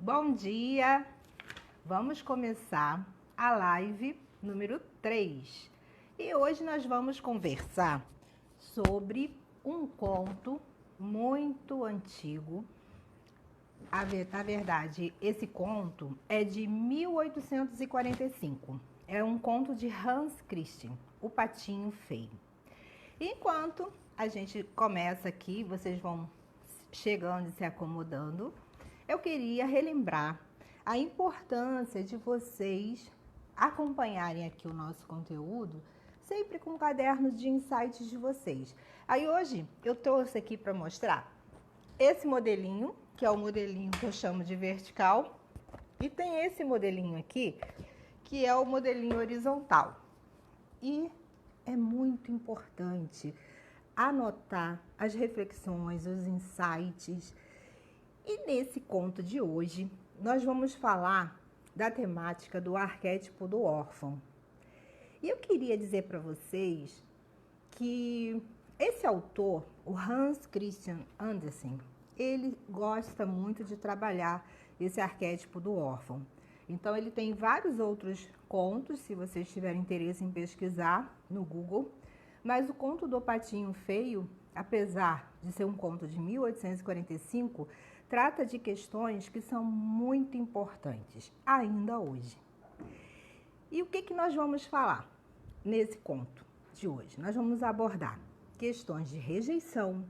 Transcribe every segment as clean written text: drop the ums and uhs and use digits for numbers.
Bom dia! Vamos começar a live número 3. E hoje nós vamos conversar sobre um conto muito antigo. Na verdade, esse conto é de 1845. É um conto de Hans Christian, O Patinho Feio. Enquanto a gente começa aqui, vocês vão chegando e se acomodando, eu queria relembrar a importância de vocês acompanharem aqui o nosso conteúdo, sempre com o caderno de insights de vocês. Aí hoje eu trouxe aqui para mostrar esse modelinho, que é o modelinho que eu chamo de vertical, e tem esse modelinho aqui, que é o modelinho horizontal. E é muito importante anotar as reflexões, os insights. E nesse conto de hoje, nós vamos falar da temática do arquétipo do órfão. E eu queria dizer para vocês que esse autor, o Hans Christian Andersen, ele gosta muito de trabalhar esse arquétipo do órfão. Então, ele tem vários outros contos, se vocês tiverem interesse em pesquisar no Google. Mas o conto do Patinho Feio, apesar de ser um conto de 1845, trata de questões que são muito importantes, ainda hoje. E o que nós vamos falar nesse conto de hoje? Nós vamos abordar questões de rejeição,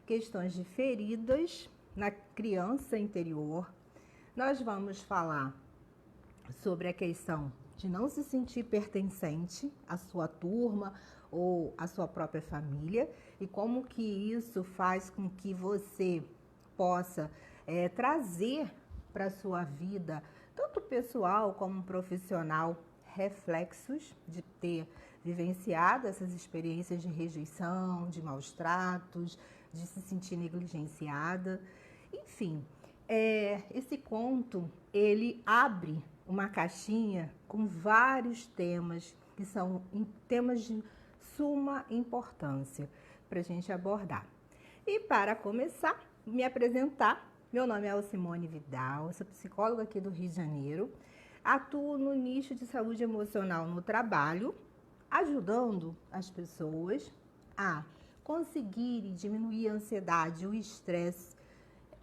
questões de feridas na criança interior. Nós vamos falar sobre a questão de não se sentir pertencente à sua turma ou à sua própria família e como que isso faz com que você possa trazer para a sua vida, tanto pessoal como profissional, reflexos de ter vivenciado essas experiências de rejeição, de maus tratos, de se sentir negligenciada. Enfim, esse conto, ele abre uma caixinha com vários temas, que são temas de suma importância para a gente abordar. E para começar, me apresentar, meu nome é Alcimone Vidal, sou psicóloga aqui do Rio de Janeiro, atuo no nicho de saúde emocional no trabalho, ajudando as pessoas a conseguirem diminuir a ansiedade, o estresse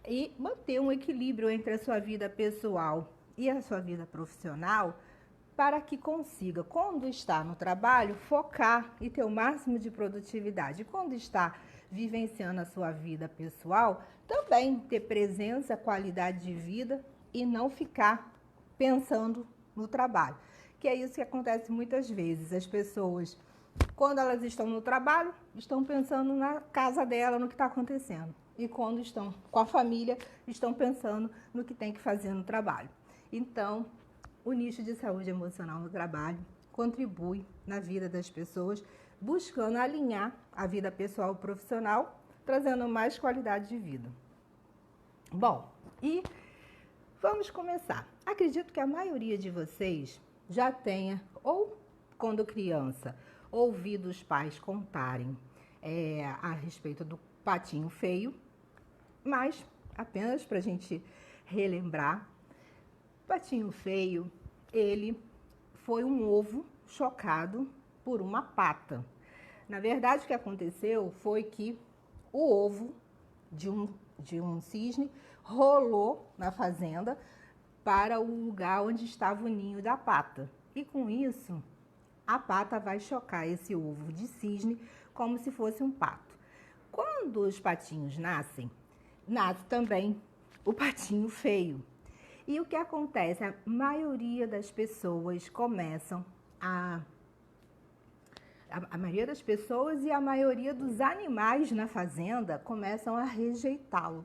e manter um equilíbrio entre a sua vida pessoal e a sua vida profissional, para que consiga, quando está no trabalho, focar e ter o máximo de produtividade. Quando está vivenciando a sua vida pessoal, também ter presença, qualidade de vida e não ficar pensando no trabalho. Que é isso que acontece muitas vezes. As pessoas, quando elas estão no trabalho, estão pensando na casa dela, no que está acontecendo. E quando estão com a família, estão pensando no que tem que fazer no trabalho. Então, o nicho de saúde emocional no trabalho contribui na vida das pessoas, buscando alinhar a vida pessoal e profissional, trazendo mais qualidade de vida. Bom, e vamos começar. Acredito que a maioria de vocês já tenha, ou quando criança, ouvido os pais contarem a respeito do Patinho Feio, mas apenas para a gente relembrar, o Patinho Feio, ele foi um ovo chocado por uma pata. Na verdade, o que aconteceu foi que o ovo de um cisne rolou na fazenda para o lugar onde estava o ninho da pata. E com isso, a pata vai chocar esse ovo de cisne como se fosse um pato. Quando os patinhos nascem, nasce também o patinho feio. E o que acontece? A maioria das pessoas começam a maioria das pessoas e a maioria dos animais na fazenda começam a rejeitá-lo.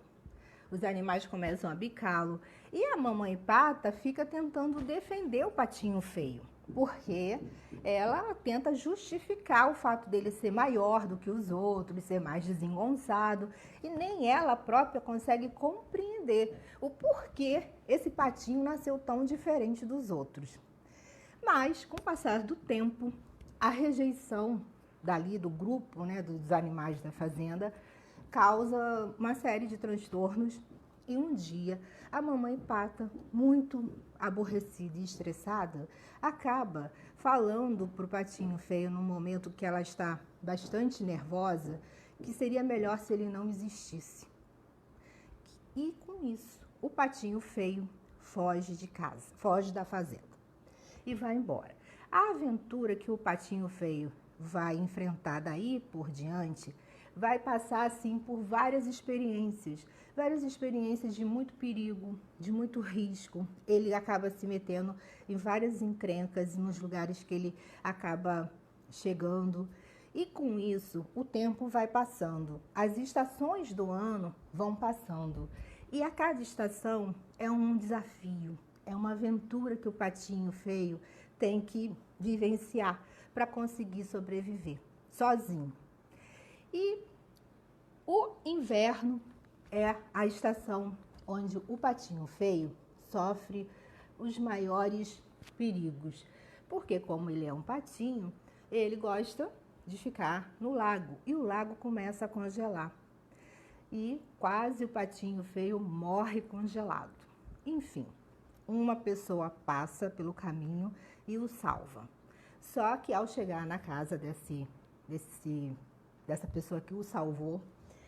Os animais começam a bicá-lo e a mamãe pata fica tentando defender o patinho feio, porque ela tenta justificar o fato dele ser maior do que os outros, ser mais desengonçado, e nem ela própria consegue compreender o porquê esse patinho nasceu tão diferente dos outros. Mas, com o passar do tempo, a rejeição do grupo, dos animais da fazenda, causa uma série de transtornos E um dia, a mamãe pata, muito aborrecida e estressada, acaba falando para o patinho feio, num momento que ela está bastante nervosa, que seria melhor se ele não existisse. E com isso, o patinho feio foge de casa, foge da fazenda e vai embora. A aventura que o patinho feio vai enfrentar daí por diante vai passar assim por várias experiências de muito perigo, de muito risco. Ele acaba se metendo em várias encrencas nos lugares que ele acaba chegando. E com isso, o tempo vai passando, as estações do ano vão passando. E a cada estação é um desafio, é uma aventura que o patinho feio tem que vivenciar para conseguir sobreviver sozinho. E o inverno é a estação onde o patinho feio sofre os maiores perigos, porque como ele é um patinho, ele gosta de ficar no lago e o lago começa a congelar. E quase o patinho feio morre congelado. Enfim, uma pessoa passa pelo caminho e o salva. Só que ao chegar na casa dessa pessoa que o salvou,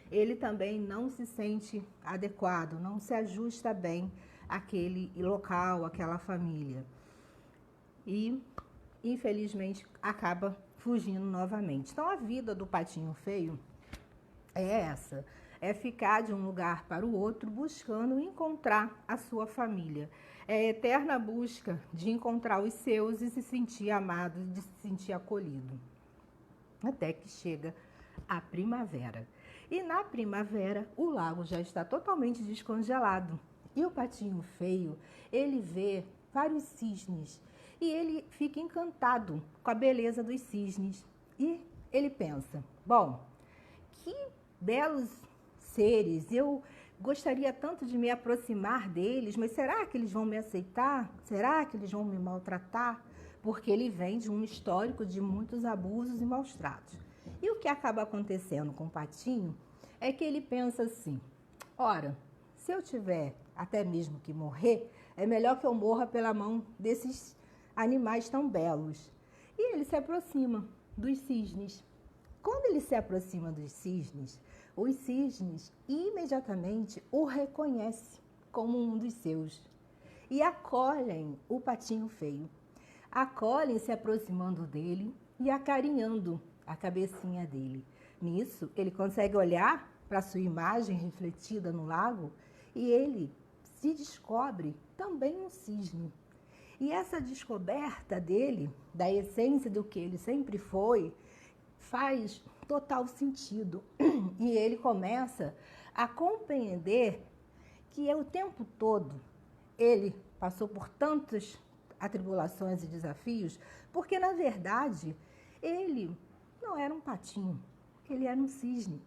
ele também não se sente adequado, não se ajusta bem àquele local, àquela família. E, infelizmente, acaba fugindo novamente. Então, a vida do patinho feio é essa. É ficar de um lugar para o outro buscando encontrar a sua família. É a eterna busca de encontrar os seus e se sentir amado, de se sentir acolhido. Até que chega a primavera. E na primavera, o lago já está totalmente descongelado. E o patinho feio, ele vê vários cisnes. E ele fica encantado com a beleza dos cisnes. E ele pensa, bom, que belos seres, eu gostaria tanto de me aproximar deles, mas será que eles vão me aceitar? Será que eles vão me maltratar? Porque ele vem de um histórico de muitos abusos e maus tratos. E o que acaba acontecendo com o patinho é que ele pensa assim, ora, se eu tiver até mesmo que morrer, é melhor que eu morra pela mão desses animais tão belos. E ele se aproxima dos cisnes. Quando ele se aproxima dos cisnes, os cisnes imediatamente o reconhecem como um dos seus e acolhem o patinho feio. Acolhem se aproximando dele e acarinhando a cabecinha dele. Nisso, ele consegue olhar para a sua imagem refletida no lago e ele se descobre também um cisne. E essa descoberta dele, da essência do que ele sempre foi, faz total sentido. E ele começa a compreender que o tempo todo ele passou por tantas atribulações e desafios, porque na verdade ele não era um patinho, ele era um cisne.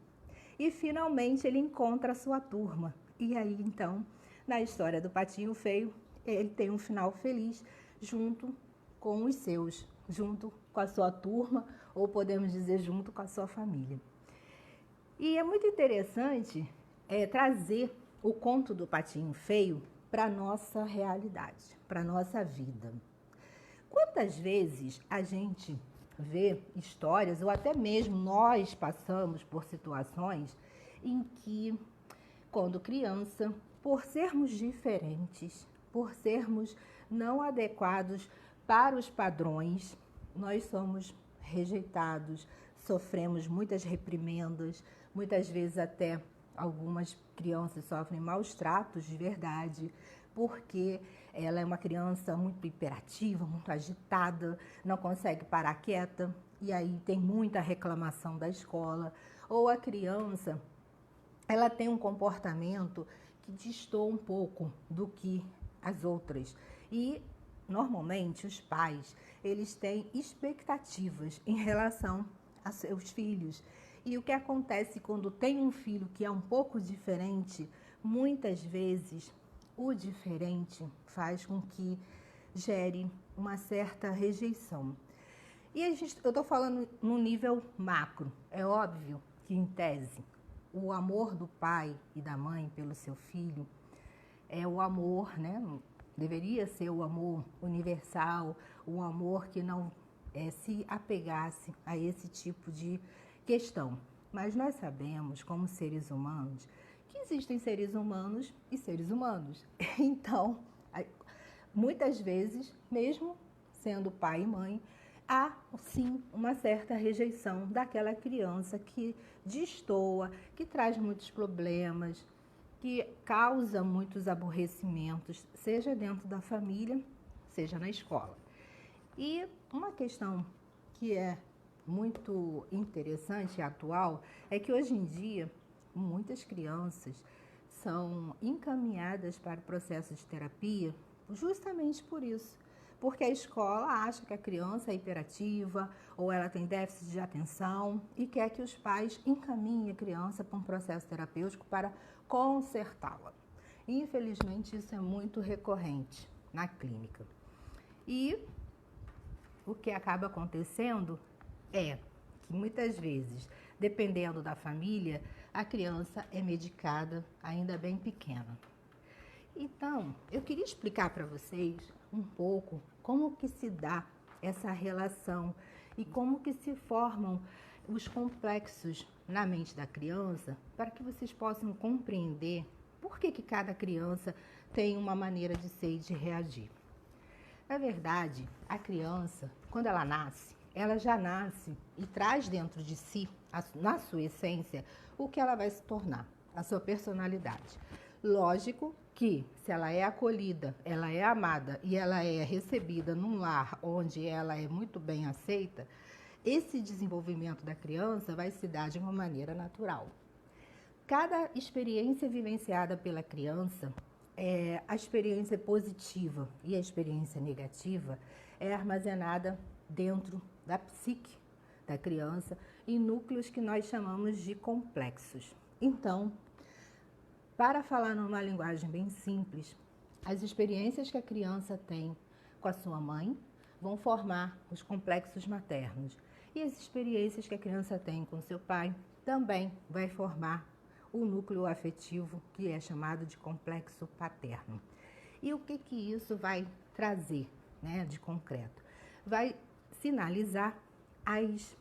E finalmente ele encontra a sua turma. E aí então, na história do patinho feio, ele tem um final feliz junto com os seus, junto com a sua turma, ou podemos dizer junto com a sua família. E é muito interessante trazer o conto do patinho feio para a nossa realidade, para a nossa vida. Quantas vezes a gente vê histórias, ou até mesmo nós passamos por situações em que, quando criança, por sermos diferentes, por sermos não adequados para os padrões, nós somos rejeitados, sofremos muitas reprimendas, muitas vezes até algumas crianças sofrem maus tratos de verdade, porque ela é uma criança muito hiperativa, muito agitada, não consegue parar quieta, e aí tem muita reclamação da escola. Ou a criança, ela tem um comportamento que destoa um pouco do que as outras. E, normalmente, os pais, eles têm expectativas em relação a seus filhos. E o que acontece quando tem um filho que é um pouco diferente, muitas vezes o diferente faz com que gere uma certa rejeição. E eu estou falando no nível macro. É óbvio que, em tese, o amor do pai e da mãe pelo seu filho é o amor, né? Deveria ser o amor universal, o amor que não se apegasse a esse tipo de questão. Mas nós sabemos, como seres humanos, que existem seres humanos e seres humanos. Então, muitas vezes, mesmo sendo pai e mãe, há sim uma certa rejeição daquela criança que destoa, que traz muitos problemas, que causa muitos aborrecimentos, seja dentro da família, seja na escola. E uma questão que é muito interessante e atual é que hoje em dia muitas crianças são encaminhadas para o processo de terapia justamente por isso. Porque a escola acha que a criança é hiperativa ou ela tem déficit de atenção e quer que os pais encaminhem a criança para um processo terapêutico para consertá-la. Infelizmente, isso é muito recorrente na clínica. E o que acaba acontecendo é que muitas vezes, dependendo da família, a criança é medicada ainda bem pequena. Então, eu queria explicar para vocês um pouco como que se dá essa relação e como que se formam os complexos na mente da criança para que vocês possam compreender por que cada criança tem uma maneira de ser e de reagir. Na verdade, a criança, quando ela já nasce e traz dentro de si, na sua essência, o que ela vai se tornar, a sua personalidade. Lógico que, se ela é acolhida, ela é amada e ela é recebida num lar onde ela é muito bem aceita, esse desenvolvimento da criança vai se dar de uma maneira natural. Cada experiência vivenciada pela criança, a experiência positiva e a experiência negativa é armazenada dentro da psique da criança em núcleos que nós chamamos de complexos. Então, para falar numa linguagem bem simples, as experiências que a criança tem com a sua mãe vão formar os complexos maternos. E as experiências que a criança tem com seu pai também vai formar o núcleo afetivo, que é chamado de complexo paterno. E o que isso vai trazer, né, de concreto? Vai sinalizar as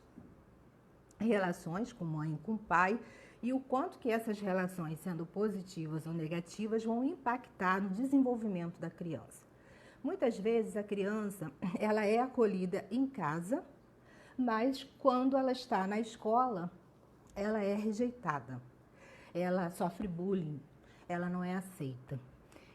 relações com mãe e com pai e o quanto que essas relações, sendo positivas ou negativas, vão impactar no desenvolvimento da criança. Muitas vezes a criança ela é acolhida em casa, mas quando ela está na escola, ela é rejeitada. Ela sofre bullying, ela não é aceita.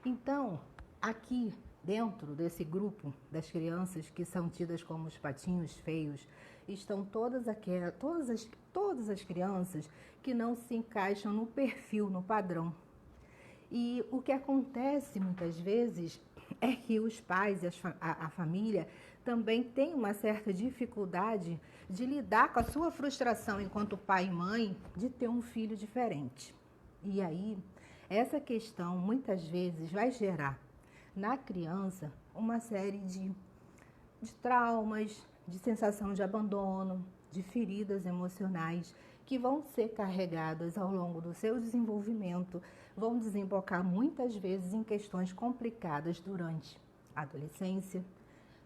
Então, aqui dentro desse grupo das crianças que são tidas como os patinhos feios, estão todas as crianças que não se encaixam no perfil, no padrão. E o que acontece muitas vezes é que os pais e a família também têm uma certa dificuldade de lidar com a sua frustração enquanto pai e mãe de ter um filho diferente. E aí, essa questão muitas vezes vai gerar na criança uma série de traumas, de sensação de abandono, de feridas emocionais que vão ser carregadas ao longo do seu desenvolvimento, vão desembocar muitas vezes em questões complicadas durante a adolescência,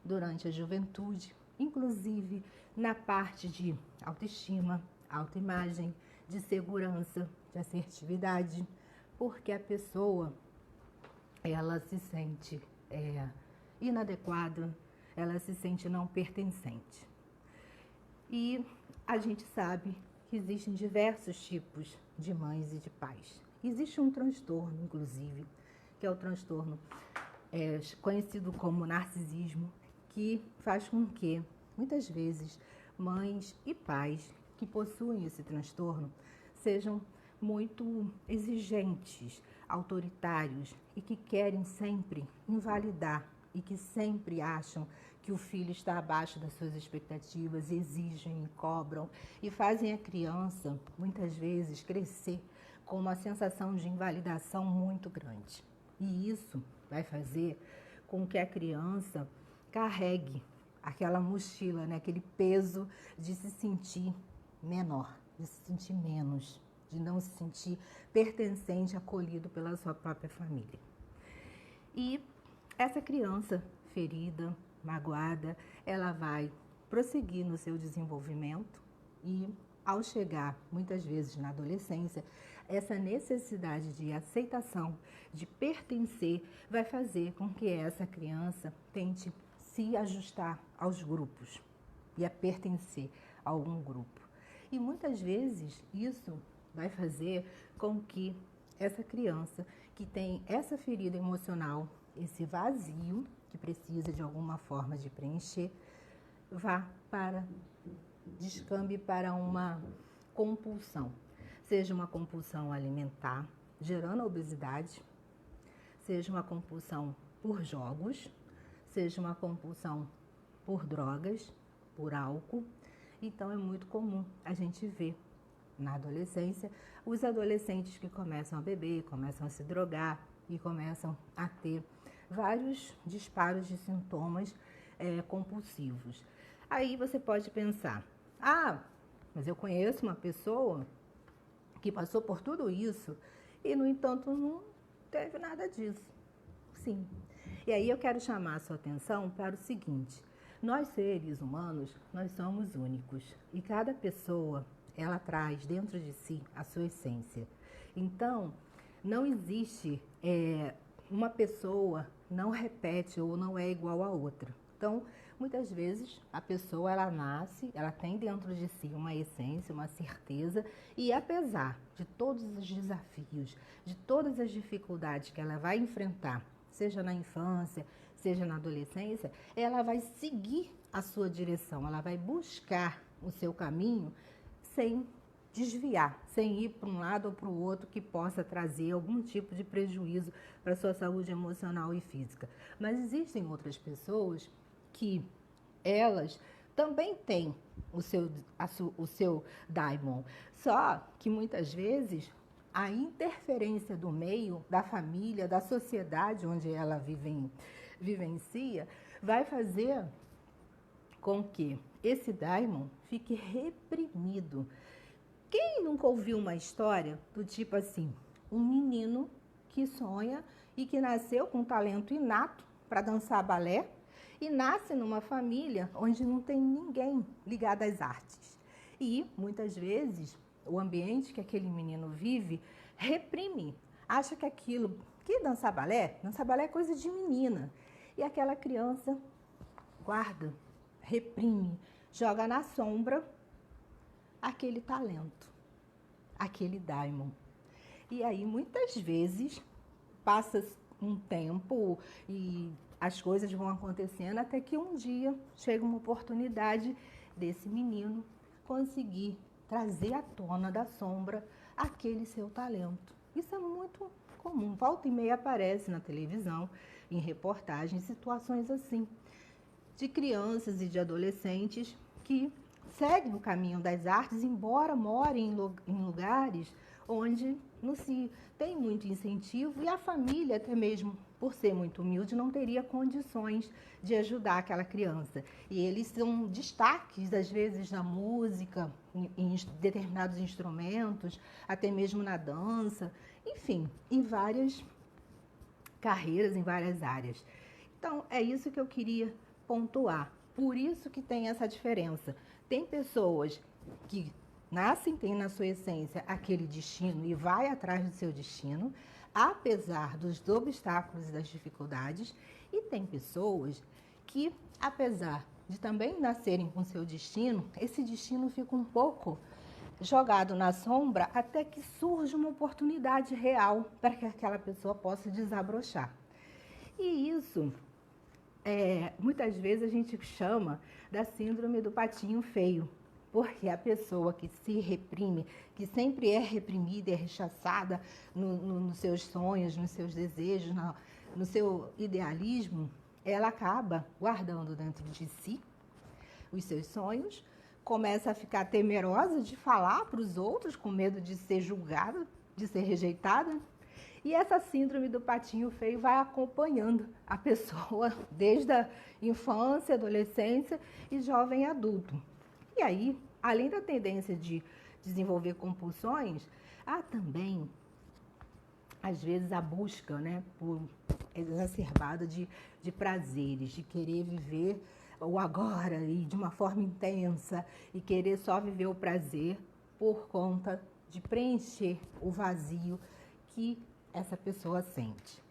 durante a juventude, inclusive na parte de autoestima, autoimagem, de segurança, de assertividade, porque a pessoa ela se sente inadequada, ela se sente não pertencente. E a gente sabe que existem diversos tipos de mães e de pais. Existe um transtorno, inclusive, que é o transtorno conhecido como narcisismo, que faz com que, muitas vezes, mães e pais que possuem esse transtorno sejam muito exigentes, autoritários e que querem sempre invalidar e que sempre acham que o filho está abaixo das suas expectativas, exigem e cobram e fazem a criança, muitas vezes, crescer com uma sensação de invalidação muito grande. E isso vai fazer com que a criança carregue aquela mochila, né, aquele peso de se sentir menor, de se sentir menos, de não se sentir pertencente, acolhido pela sua própria família. E essa criança ferida, magoada, ela vai prosseguir no seu desenvolvimento e, ao chegar, muitas vezes na adolescência, essa necessidade de aceitação, de pertencer, vai fazer com que essa criança tente se ajustar aos grupos e a pertencer a algum grupo. E muitas vezes isso vai fazer com que essa criança que tem essa ferida emocional, esse vazio que precisa de alguma forma de preencher, descambe para uma compulsão. Seja uma compulsão alimentar, gerando obesidade, seja uma compulsão por jogos, seja uma compulsão por drogas, por álcool. Então é muito comum a gente ver na adolescência os adolescentes que começam a beber, começam a se drogar e começam a ter vários disparos de sintomas compulsivos. Aí você pode pensar, mas eu conheço uma pessoa que passou por tudo isso e, no entanto, não teve nada disso. Sim. E aí eu quero chamar a sua atenção para o seguinte: nós seres humanos, nós somos únicos e cada pessoa, ela traz dentro de si a sua essência. Então, não existe uma pessoa não repete ou não é igual a outra. Então, muitas vezes a pessoa ela nasce, ela tem dentro de si uma essência, uma certeza, e apesar de todos os desafios, de todas as dificuldades que ela vai enfrentar, seja na infância, seja na adolescência, ela vai seguir a sua direção, ela vai buscar o seu caminho sem desviar, sem ir para um lado ou para o outro que possa trazer algum tipo de prejuízo para a sua saúde emocional e física. Mas existem outras pessoas que elas também têm o seu daimon, só que muitas vezes a interferência do meio, da família, da sociedade onde ela vivencia, vai fazer com que esse daimon fique reprimido. Quem nunca ouviu uma história do tipo assim, um menino que sonha e que nasceu com um talento inato para dançar balé e nasce numa família onde não tem ninguém ligado às artes. E, muitas vezes, o ambiente que aquele menino vive reprime, acha que aquilo, que dançar balé é coisa de menina. E aquela criança guarda, reprime, joga na sombra aquele talento, aquele daimon. E aí, muitas vezes, passa um tempo e as coisas vão acontecendo até que um dia chega uma oportunidade desse menino conseguir trazer à tona da sombra aquele seu talento. Isso é muito comum. Volta e meia aparece na televisão, em reportagens, situações assim, de crianças e de adolescentes que seguem o caminho das artes, embora morem em lugares onde não se tem muito incentivo e a família, até mesmo por ser muito humilde, não teria condições de ajudar aquela criança. E eles são destaques, às vezes, na música, em determinados instrumentos, até mesmo na dança, enfim, em várias carreiras, em várias áreas. Então, é isso que eu queria pontuar. Por isso que tem essa diferença. Tem pessoas que nascem, têm na sua essência aquele destino e vai atrás do seu destino, apesar dos obstáculos e das dificuldades, e tem pessoas que, apesar de também nascerem com seu destino, esse destino fica um pouco jogado na sombra até que surja uma oportunidade real para que aquela pessoa possa desabrochar. E isso, muitas vezes a gente chama da síndrome do patinho feio, porque a pessoa que se reprime, que sempre é reprimida, é rechaçada nos seus sonhos, nos seus desejos, no seu idealismo, ela acaba guardando dentro de si os seus sonhos, começa a ficar temerosa de falar para os outros, com medo de ser julgada, de ser rejeitada. E essa síndrome do patinho feio vai acompanhando a pessoa desde a infância, adolescência e jovem adulto. E aí, além da tendência de desenvolver compulsões, há também, às vezes, a busca, por exacerbado de prazeres, de querer viver o agora e de uma forma intensa e querer só viver o prazer por conta de preencher o vazio que essa pessoa sente.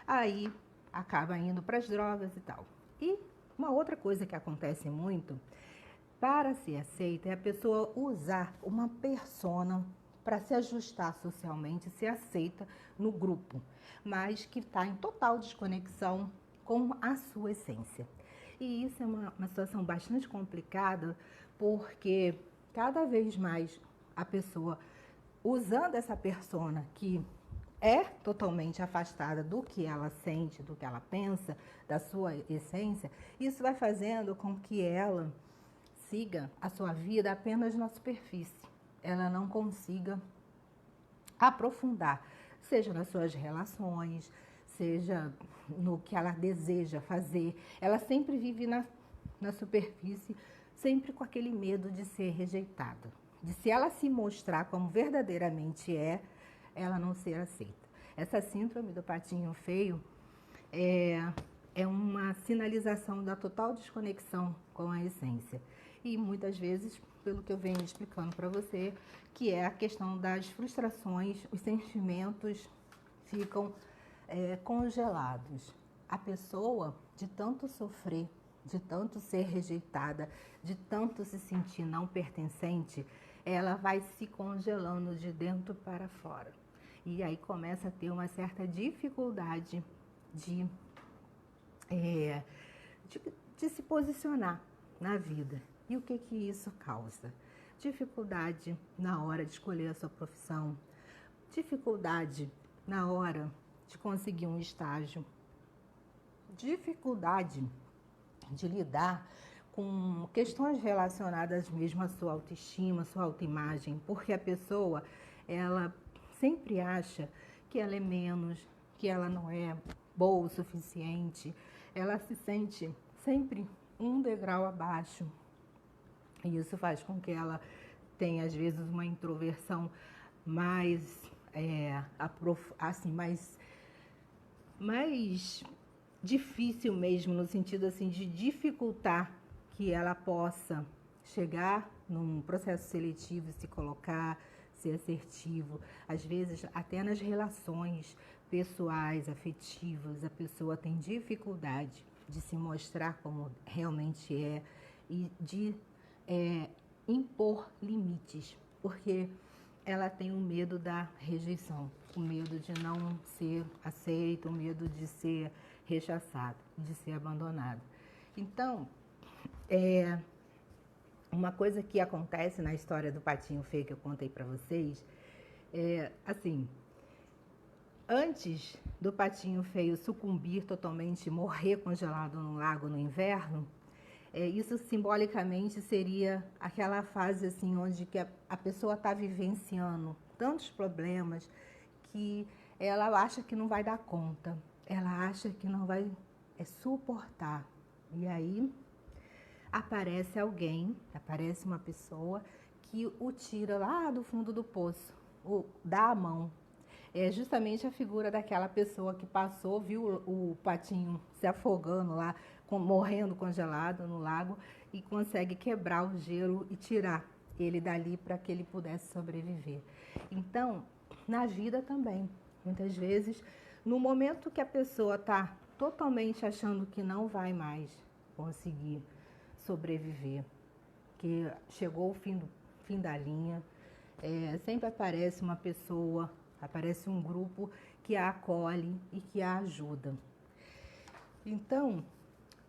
Aí acaba indo para as drogas e tal. E uma outra coisa que acontece muito, para ser aceita, é a pessoa usar uma persona para se ajustar socialmente, ser aceita no grupo, mas que está em total desconexão com a sua essência. E isso é uma situação bastante complicada, porque cada vez mais a pessoa usando essa persona que é totalmente afastada do que ela sente, do que ela pensa, da sua essência, isso vai fazendo com que ela siga a sua vida apenas na superfície. Ela não consiga aprofundar, seja nas suas relações, seja no que ela deseja fazer. Ela sempre vive na superfície, sempre com aquele medo de ser rejeitada, de se ela se mostrar como verdadeiramente ela não ser aceita. Essa síndrome do patinho feio é uma sinalização da total desconexão com a essência. E muitas vezes, pelo que eu venho explicando para você, que é a questão das frustrações, os sentimentos ficam congelados. A pessoa, de tanto sofrer, de tanto ser rejeitada, de tanto se sentir não pertencente, ela vai se congelando de dentro para fora. E aí começa a ter uma certa dificuldade de se posicionar na vida. E o que isso causa? Dificuldade na hora de escolher a sua profissão, dificuldade na hora de conseguir um estágio, dificuldade de lidar com questões relacionadas mesmo à sua autoestima, sua autoimagem, porque a pessoa, ela sempre acha que ela é menos, que ela não é boa o suficiente, ela se sente sempre um degrau abaixo. E isso faz com que ela tenha, às vezes, uma introversão mais difícil mesmo, no sentido assim de dificultar que ela possa chegar num processo seletivo, se colocar, ser assertivo. Às vezes, até nas relações pessoais, afetivas, a pessoa tem dificuldade de se mostrar como realmente é e de impor limites, porque ela tem o medo da rejeição, o medo de não ser aceita, o medo de ser rechaçado, de ser abandonado. Então, uma coisa que acontece na história do patinho feio que eu contei para vocês, assim, antes do patinho feio sucumbir totalmente, morrer congelado no lago no inverno, isso simbolicamente seria aquela fase assim, onde que a pessoa está vivenciando tantos problemas que ela acha que não vai dar conta, ela acha que não vai suportar. E aí aparece alguém, aparece uma pessoa que o tira lá do fundo do poço, dá a mão. É justamente a figura daquela pessoa que passou, viu o patinho se afogando lá, morrendo congelado no lago e consegue quebrar o gelo e tirar ele dali para que ele pudesse sobreviver. Então, na vida também, muitas vezes, no momento que a pessoa está totalmente achando que não vai mais conseguir sobreviver, que chegou o fim da linha, sempre aparece uma pessoa, aparece um grupo que a acolhe e que a ajuda. Então,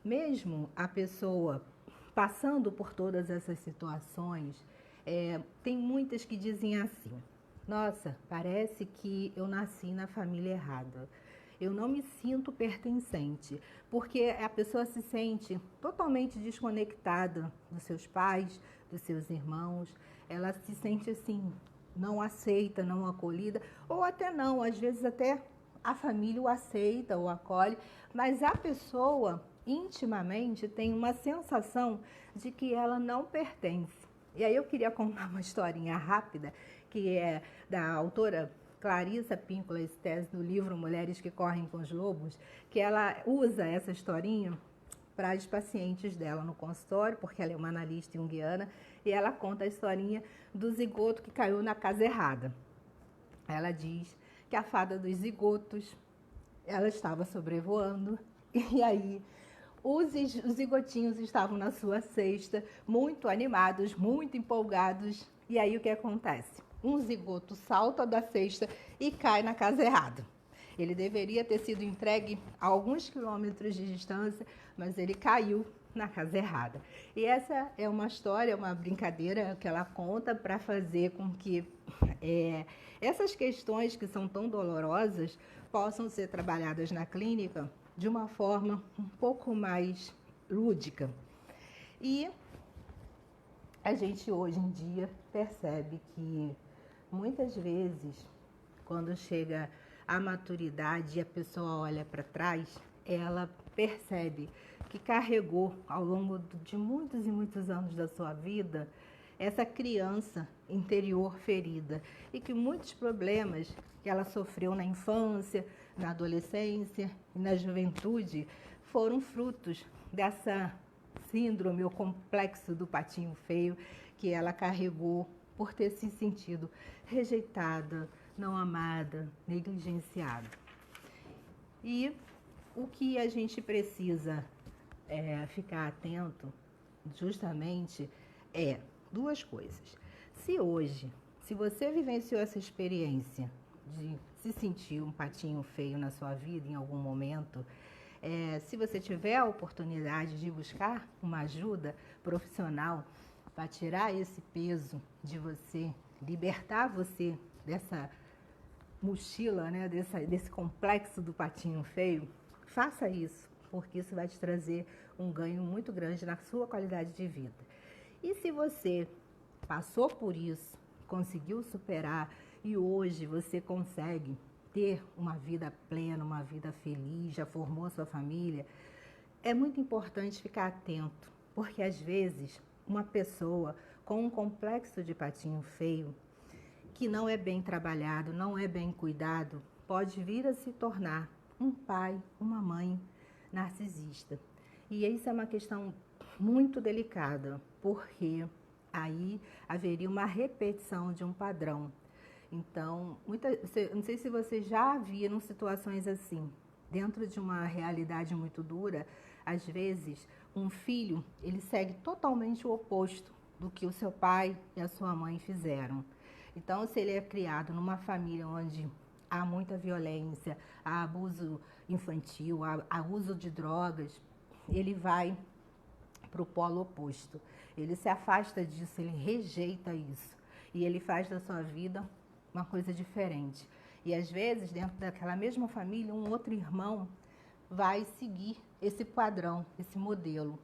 mesmo a pessoa passando por todas essas situações, tem muitas que dizem assim: nossa, parece que eu nasci na família errada. Eu não me sinto pertencente, porque a pessoa se sente totalmente desconectada dos seus pais, dos seus irmãos. Ela se sente assim, não aceita, não acolhida, ou até não, às vezes até a família o aceita, o acolhe, mas a pessoa intimamente tem uma sensação de que ela não pertence. E aí eu queria contar uma historinha rápida, que é da autora Clarissa Pinkola Estés, no livro Mulheres que Correm com os Lobos, que ela usa essa historinha para as pacientes dela no consultório, porque ela é uma analista junguiana, e ela conta a historinha do zigoto que caiu na casa errada. Ela diz que a fada dos zigotos, ela estava sobrevoando, e aí os zigotinhos estavam na sua cesta, muito animados, muito empolgados, e aí o que acontece? Um zigoto salta da cesta e cai na casa errada. Ele deveria ter sido entregue a alguns quilômetros de distância, mas ele caiu na casa errada. E essa é uma história, uma brincadeira que ela conta para fazer com que essas questões que são tão dolorosas possam ser trabalhadas na clínica de uma forma um pouco mais lúdica. E a gente hoje em dia percebe que muitas vezes, quando chega a maturidade e a pessoa olha para trás, ela percebe que carregou ao longo de muitos e muitos anos da sua vida essa criança interior ferida e que muitos problemas que ela sofreu na infância, na adolescência e na juventude foram frutos dessa síndrome ou complexo do patinho feio que ela carregou por ter se sentido rejeitada, não amada, negligenciada. E o que a gente precisa ficar atento justamente é duas coisas. Se você vivenciou essa experiência de se sentir um patinho feio na sua vida em algum momento, se você tiver a oportunidade de buscar uma ajuda profissional para tirar esse peso de você, libertar você dessa mochila, né, desse complexo do patinho feio, faça isso, porque isso vai te trazer um ganho muito grande na sua qualidade de vida. E se você passou por isso, conseguiu superar e hoje você consegue ter uma vida plena, uma vida feliz, já formou a sua família, é muito importante ficar atento, porque às vezes uma pessoa com um complexo de patinho feio, que não é bem trabalhado, não é bem cuidado, pode vir a se tornar um pai, uma mãe narcisista. E isso é uma questão muito delicada, porque aí haveria uma repetição de um padrão. Então, não sei se vocês já viram situações assim. Dentro de uma realidade muito dura, às vezes, um filho, ele segue totalmente o oposto do que o seu pai e a sua mãe fizeram. Então, se ele é criado numa família onde há muita violência, há abuso infantil, há uso de drogas, ele vai para o polo oposto. Ele se afasta disso, ele rejeita isso. E ele faz da sua vida uma coisa diferente. E às vezes, dentro daquela mesma família, um outro irmão vai seguir esse padrão, esse modelo.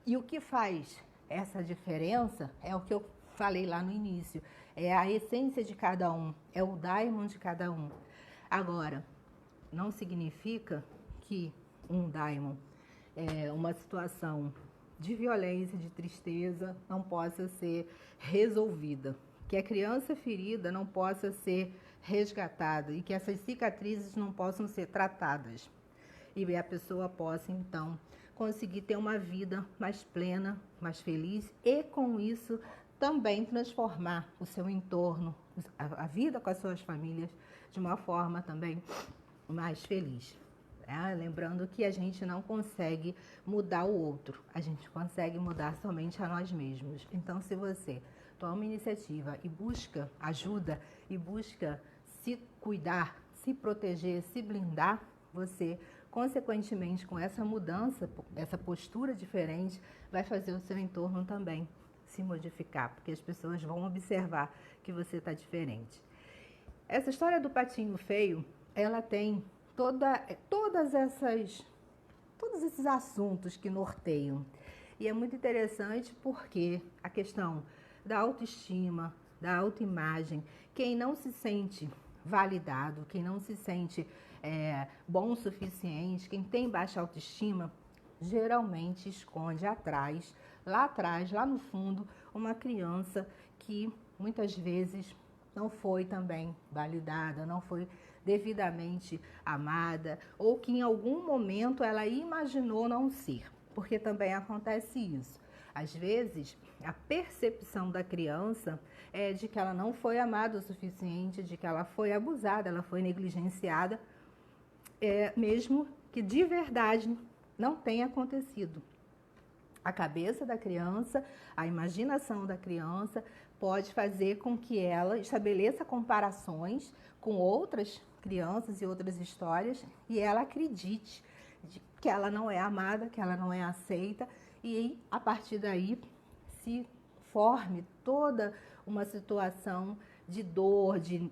E o que faz essa diferença é o que eu falei lá no início. É a essência de cada um, é o daimon de cada um. Agora, não significa que um daimon, uma situação de violência, de tristeza, não possa ser resolvida. Que a criança ferida não possa ser resgatada e que essas cicatrizes não possam ser tratadas. E a pessoa possa, então, conseguir ter uma vida mais plena, mais feliz e, com isso, também transformar o seu entorno, a vida com as suas famílias, de uma forma também mais feliz. Lembrando que a gente não consegue mudar o outro, a gente consegue mudar somente a nós mesmos. Então, se você toma iniciativa e busca ajuda e busca se cuidar, se proteger, se blindar, você, consequentemente, com essa mudança, essa postura diferente, vai fazer o seu entorno também se modificar, porque as pessoas vão observar que você está diferente. Essa história do patinho feio, ela tem todos esses assuntos que norteiam. E é muito interessante porque a questão da autoestima, da autoimagem, quem não se sente validado, quem não se sente bom o suficiente, quem tem baixa autoestima, geralmente esconde lá atrás, lá no fundo, uma criança que muitas vezes não foi também validada, não foi devidamente amada, ou que em algum momento ela imaginou não ser, porque também acontece isso. Às vezes, a percepção da criança é de que ela não foi amada o suficiente, de que ela foi abusada, ela foi negligenciada, mesmo que de verdade não tenha acontecido. A cabeça da criança, a imaginação da criança pode fazer com que ela estabeleça comparações com outras crianças e outras histórias e ela acredite que ela não é amada, que ela não é aceita e a partir daí se forme toda uma situação de dor, de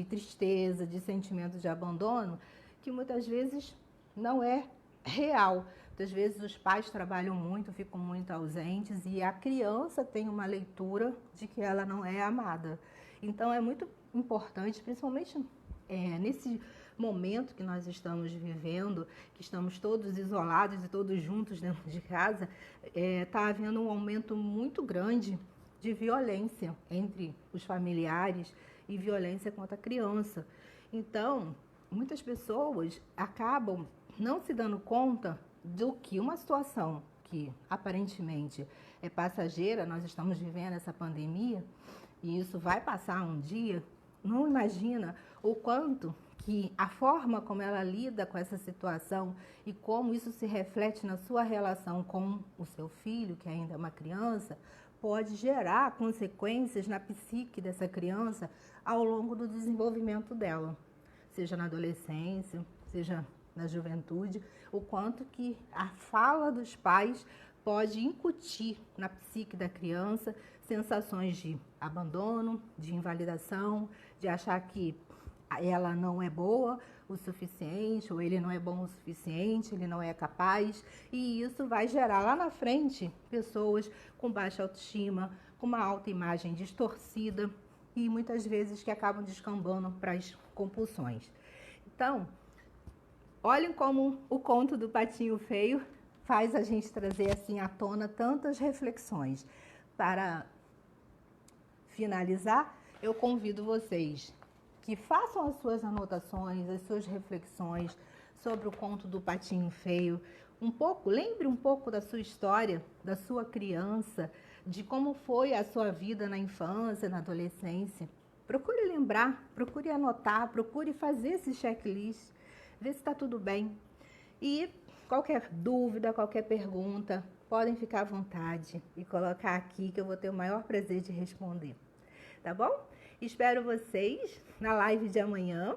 tristeza, de sentimento de abandono que muitas vezes não é real. Muitas vezes os pais trabalham muito, ficam muito ausentes e a criança tem uma leitura de que ela não é amada. Então é muito importante, principalmente nesse momento que nós estamos vivendo, que estamos todos isolados e todos juntos dentro de casa, está havendo um aumento muito grande de violência entre os familiares e violência contra a criança. Então, muitas pessoas acabam não se dando conta do que uma situação que aparentemente é passageira, nós estamos vivendo essa pandemia e isso vai passar um dia, não imagina o quanto que a forma como ela lida com essa situação e como isso se reflete na sua relação com o seu filho, que ainda é uma criança, pode gerar consequências na psique dessa criança ao longo do desenvolvimento dela, seja na adolescência, seja na juventude, o quanto que a fala dos pais pode incutir na psique da criança sensações de abandono, de invalidação, de achar que ela não é boa o suficiente, ou ele não é bom o suficiente, ele não é capaz, e isso vai gerar lá na frente pessoas com baixa autoestima, com uma autoimagem distorcida e muitas vezes que acabam descambando para as compulsões. Então, olhem como o conto do Patinho Feio faz a gente trazer assim à tona tantas reflexões. Para finalizar, eu convido vocês que façam as suas anotações, as suas reflexões sobre o conto do Patinho Feio. Lembre um pouco da sua história, da sua criança, de como foi a sua vida na infância, na adolescência. Procure lembrar, procure anotar, procure fazer esse checklist, ver se está tudo bem. E qualquer dúvida, qualquer pergunta, podem ficar à vontade e colocar aqui que eu vou ter o maior prazer de responder. Tá bom? Espero vocês na live de amanhã.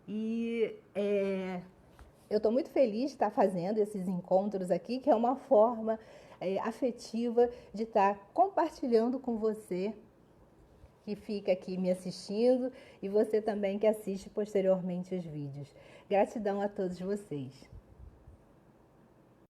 E eu estou muito feliz de estar fazendo esses encontros aqui, que é uma forma afetiva de estar compartilhando com você que fica aqui me assistindo e você também que assiste posteriormente os vídeos. Gratidão a todos vocês.